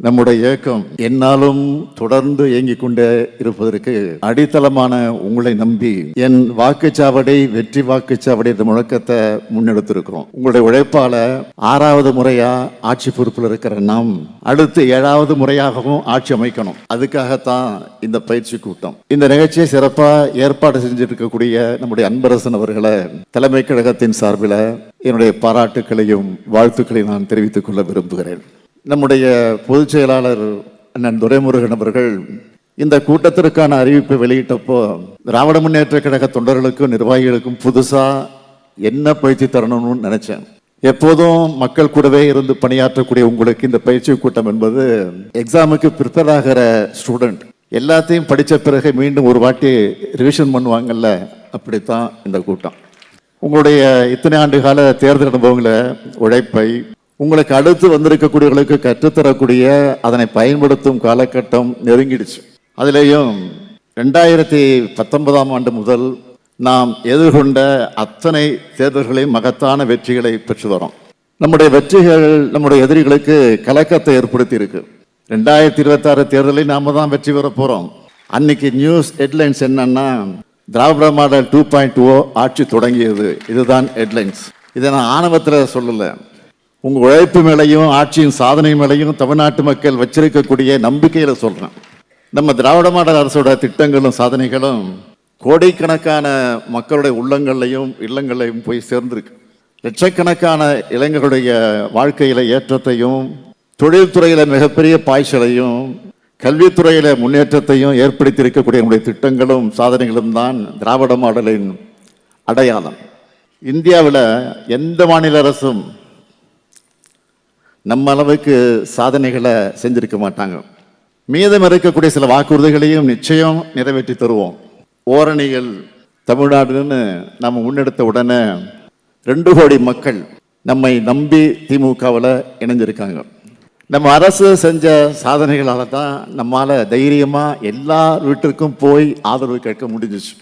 நம்முடைய இயக்கம் என்னாலும் தொடர்ந்து இயங்கிக் கொண்டே இருப்பதற்கு அடித்தளமான உங்களை நம்பி என் வாக்குச்சாவடி வெற்றி வாக்குச்சாவடி என்ற முழக்கத்தை முன்னெடுத்திருக்கிறோம். உங்களுடைய உழைப்பால 6வது முறையா ஆட்சி பொறுப்பில் இருக்கிற நாம் அடுத்து 7வது முறையாகவும் ஆட்சி அமைக்கணும். அதுக்காகத்தான் இந்த பயிற்சி கூட்டம். இந்த நிகழ்ச்சியை சிறப்பா ஏற்பாடு செஞ்சிருக்கக்கூடிய நம்முடைய அன்பரசன் அவர்களை தலைமை கழகத்தின் சார்பில் என்னுடைய பாராட்டுக்களையும் வாழ்த்துக்களையும் நான் தெரிவித்துக் கொள்ள விரும்புகிறேன். நம்முடைய பொதுச் செயலாளர் அண்ணன் துரைமுருகன் அவர்கள் இந்த கூட்டத்திற்கான அறிவிப்பை வெளியிட்டப்போ திராவிட முன்னேற்ற கழக தொண்டர்களுக்கும் நிர்வாகிகளுக்கும் புதுசா என்ன பயிற்சி தரணும்னு நினைச்சேன். எப்போதும் மக்கள் கூடவே இருந்து பணியாற்றக்கூடிய உங்களுக்கு இந்த பயிற்சி கூட்டம் என்பது எக்ஸாமுக்கு ப்ரிப்பேர் ஆகிற ஸ்டூடெண்ட் எல்லாத்தையும் படித்த பிறகு மீண்டும் ஒரு வாட்டி ரிவிஷன் பண்ணுவாங்கல்ல, அப்படித்தான் இந்த கூட்டம். உங்களுடைய இத்தனை ஆண்டு கால தேர்தல் அனுபவங்களை, உழைப்பை, உங்களுக்கு அடுத்து வந்திருக்கக்கூடியவர்களுக்கு கற்றுத்தரக்கூடிய அதனை பயன்படுத்தும் காலகட்டம் நெருங்கிடுச்சு. அதிலேயும் 2019ஆம் ஆண்டு முதல் நாம் எதிர்கொண்ட அத்தனை தேர்தல்களையும் மகத்தான வெற்றிகளை பெற்று வரோம். நம்முடைய வெற்றிகள் நம்முடைய எதிரிகளுக்கு கலக்கத்தை ஏற்படுத்தி இருக்கு. 2026 தேர்தலில் நாம தான் வெற்றி பெற போறோம். அன்னைக்கு நியூஸ் ஹெட்லைன்ஸ் என்னன்னா, திராவிட மாடல் 2.0 ஆட்சி தொடங்கியது. இதுதான் ஹெட்லைன்ஸ். இதை நான் ஆணவத்தில் சொல்லலை. உங்க உழைப்பு மேலையும் ஆட்சியின் சாதனை மேலையும் தமிழ்நாட்டு மக்கள் வச்சிருக்கக்கூடிய நம்பிக்கையில சொல்றேன். நம்ம திராவிட மாடல் அரசோட திட்டங்களும் சாதனைகளும் கோடிக்கணக்கான மக்களுடைய உள்ளங்களையும் இல்லங்களையும் போய் சேர்ந்திருக்கு. லட்சக்கணக்கான இளைஞர்களுடைய வாழ்க்கையில ஏற்றத்தையும், தொழில்துறையில மிகப்பெரிய பாய்ச்சலையும், கல்வித்துறையில முன்னேற்றத்தையும் ஏற்படுத்தி இருக்கக்கூடிய நம்முடைய திட்டங்களும் சாதனைகளும் தான் திராவிட மாடலின் அடையாளம். இந்தியாவில் எந்த மாநில அரசும் நம்ம அளவுக்கு சாதனைகளை செஞ்சிருக்க மாட்டாங்க. மீதம் இருக்கக்கூடிய சில வாக்குறுதிகளையும் நிச்சயம் நிறைவேற்றி தருவோம். ஓரணிகள் தமிழ்நாடுன்னு நம்ம முன்னெடுத்த உடனே 2 கோடி மக்கள் நம்மை நம்பி திமுகவில் இணைஞ்சிருக்காங்க. நம்ம அரசு செஞ்ச சாதனைகளால தான் நம்மால தைரியமா எல்லா வீட்டிற்கும் போய் ஆதரவு கேட்க முடிஞ்சிச்சு.